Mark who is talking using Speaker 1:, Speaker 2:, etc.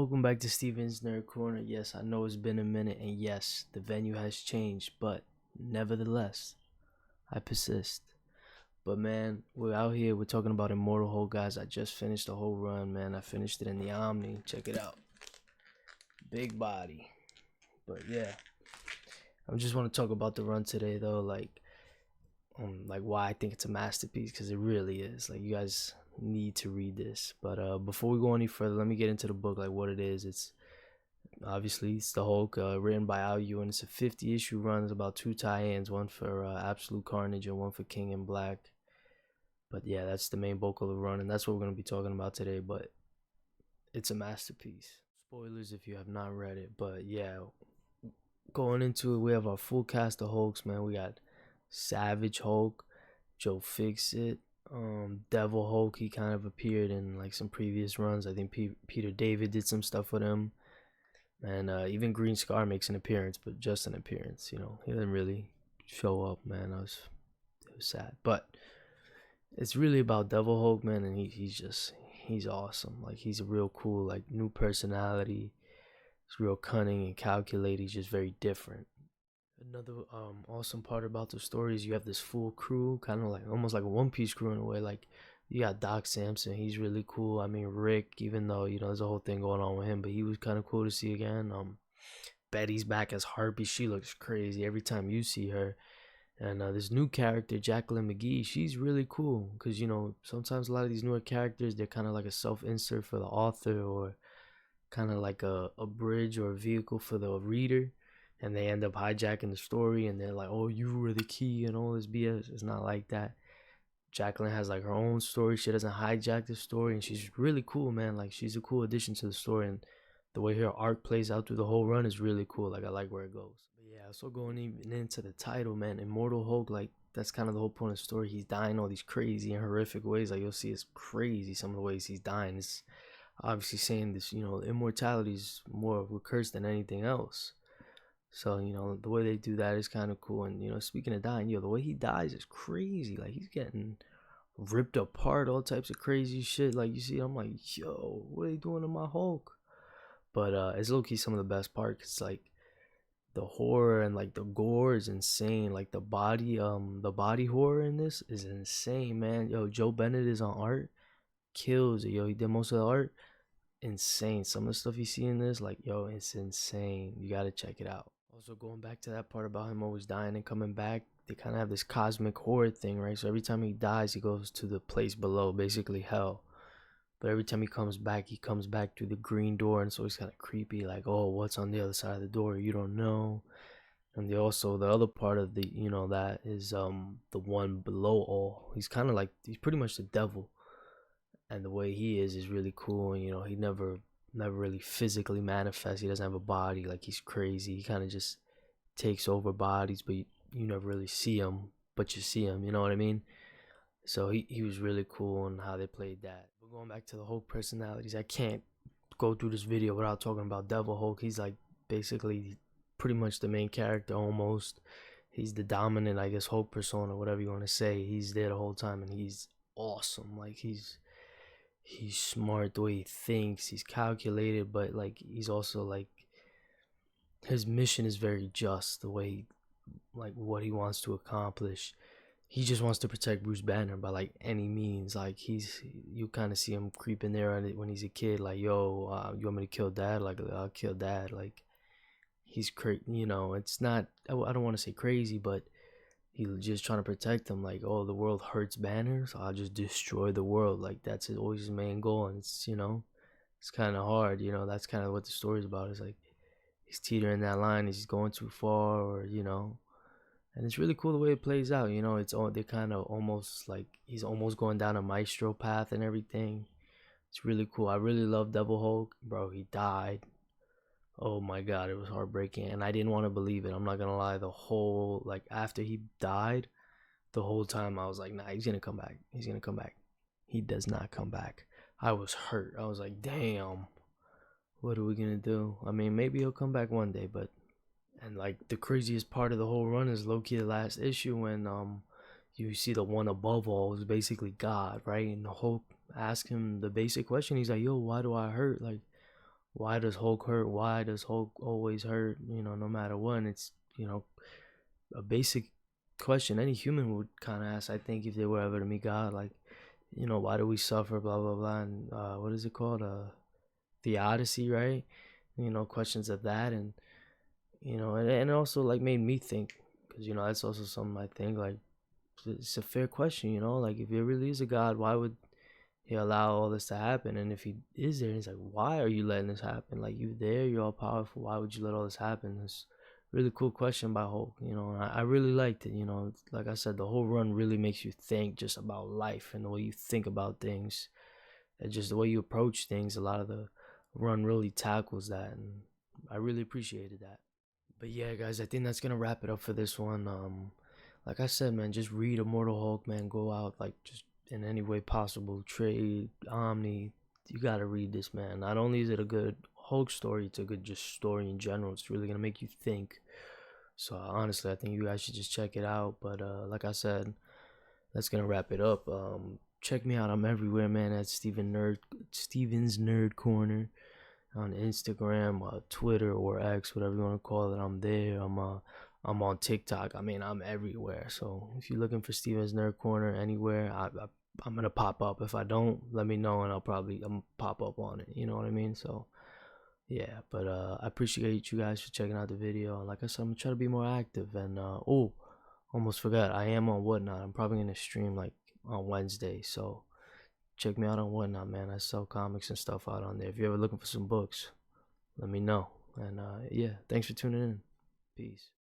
Speaker 1: welcome back to Steven's Nerd Corner. Yes, I know it's been a minute, and yes, the venue has changed, but nevertheless, I persist. But man, we're out here, we're talking about Immortal Hulk, guys. I just finished the whole run, man. I finished it in the Omni. Check it out. Big body. But yeah, I just want to talk about the run today, though, like why I think it's a masterpiece, because it really is. Like, you guys need to read this. But before we go any further, let me get into the book, like what it is. It's obviously it's the Hulk, written by Al Ewing. It's a 50-issue run. It's about two tie-ins, one for Absolute Carnage and one for King in Black. But yeah, that's the main bulk of the run, and that's what we're gonna be talking about today. But it's a masterpiece. Spoilers if you have not read it. But yeah, going into it, we have our full cast of Hulks, man. We got Savage Hulk, Joe Fixit, Devil Hulk. He kind of appeared in like some previous runs. I think Peter David did some stuff with him, and even Green Scar makes an appearance, but just an appearance. You know, he didn't really show up, man. It was sad, but it's really about Devil Hulk, man, and he's awesome. Like, he's a real cool, like, new personality. He's real cunning and calculated. He's just very different. Another awesome part about the story is you have this full crew, kind of like almost like a One Piece crew in a way. Like, you got Doc Samson, he's really cool. I mean, Rick, even though there's a whole thing going on with him, but he was kind of cool to see again. Betty's back as Harpy. She looks crazy every time you see her. And this new character, Jacqueline McGee, she's really cool because sometimes a lot of these newer characters, they're kind of like a self-insert for the author, or kind of like a bridge or a vehicle for the reader, and they end up hijacking the story, and they're like, oh, you were the key and all this BS. It's not like that. Jacqueline has like her own story. She doesn't hijack the story, and she's really cool, man. Like, she's a cool addition to the story, and the way her arc plays out through the whole run is really cool. Like, I like where it goes. But yeah, so going even into the title, man, Immortal Hulk, like, that's kind of the whole point of the story. He's dying all these crazy and horrific ways. Like, you'll see it's crazy, some of the ways he's dying. It's obviously saying this, immortality is more of a curse than anything else. So, the way they do that is kind of cool. And, speaking of dying, the way he dies is crazy. Like, he's getting ripped apart, all types of crazy shit. Like, you see, I'm like, yo, what are they doing to my Hulk? But it's low-key some of the best part. It's like the horror and like the gore is insane. Like, the body horror in this is insane, man. Yo, Joe Bennett is on art, kills it. Yo, he did most of the art. Insane. Some of the stuff you see in this, like, yo, it's insane. You gotta check it out. Also, going back to that part about him always dying and coming back, they kind of have this cosmic horror thing, right? So every time he dies, he goes to the place below, basically hell. But every time he comes back through the green door, and so it's kind of creepy. Like, oh, what's on the other side of the door? You don't know. And the other part of the that is the one below all. He's kind of like, he's pretty much the devil, and the way he is really cool. And he never really physically manifests. He doesn't have a body. Like, he's crazy. He kind of just takes over bodies, but you never really see him, but you see him. You know what I mean? So he was really cool on how they played that. But going back to the Hulk personalities, I can't go through this video without talking about Devil Hulk. He's like basically pretty much the main character almost. He's the dominant, I guess, Hulk persona, whatever you want to say. He's there the whole time, and he's awesome. Like, he's smart the way he thinks. He's calculated, but like, he's also like, his mission is very just, the way like what he wants to accomplish. He just wants to protect Bruce Banner by like any means. Like, you kind of see him creeping there when he's a kid. Like, yo, you want me to kill Dad? Like, I'll kill Dad. Like, he's crazy. It's not. I don't want to say crazy, but he's just trying to protect him. Like, oh, the world hurts Banner, so I'll just destroy the world. Like, that's always his main goal, and it's it's kind of hard. That's kind of what the story's about. It's like he's teetering that line. He's going too far, or and it's really cool the way it plays out. It's all, they kind of almost like he's almost going down a maestro path and everything. It's really cool. I really love Devil Hulk, bro. He died. Oh my god, it was heartbreaking, and I didn't want to believe it. I'm not gonna lie. The whole, like, after he died, the whole time I was like, nah, he's gonna come back. He's gonna come back. He does not come back. I was hurt. I was like, damn, what are we gonna do? I mean, maybe he'll come back one day, but. And like, the craziest part of the whole run is low-key the last issue, when you see the one above all is basically God, right? And the Hulk asks him the basic question. He's like, yo, why do I hurt? Like, why does Hulk hurt? Why does Hulk always hurt? No matter what. And it's a basic question any human would kind of ask, I think, if they were ever to meet God. Like, why do we suffer? Blah blah blah. And what is it called? The Odyssey, right? Questions of that, and and it also like made me think, because that's also something I think, like, it's a fair question. Like, if there really is a God, why would he allow all this to happen? And if he is there, he's like, why are you letting this happen? Like, you there, you're all powerful, why would you let all this happen? It's a really cool question by Hulk, and I really liked it. Like I said, the whole run really makes you think just about life and the way you think about things, and just the way you approach things. A lot of the run really tackles that, and I really appreciated that. But yeah, guys, I think that's gonna wrap it up for this one. Like I said, man, just read Immortal Hulk, man. Go out, like, just in any way possible. Trade, Omni. You gotta read this, man. Not only is it a good Hulk story, it's a good just story in general. It's really gonna make you think. So honestly, I think you guys should just check it out. But like I said, that's gonna wrap it up. Check me out. I'm everywhere, man. At Steven's Nerd Corner on Instagram, Twitter, or X, whatever you want to call it. I'm there. I'm on TikTok. I mean, I'm everywhere. So if you're looking for Steven's Nerd Corner anywhere, I'm gonna pop up. If I don't, let me know, and I'm pop up on it. You know what I mean? So yeah. But I appreciate you guys for checking out the video. Like I said, I'm gonna try to be more active. And almost forgot, I am on Whatnot. I'm probably gonna stream like on Wednesday. So check me out on Whatnot, man. I sell comics and stuff out on there. If you're ever looking for some books, let me know. And yeah, thanks for tuning in. Peace.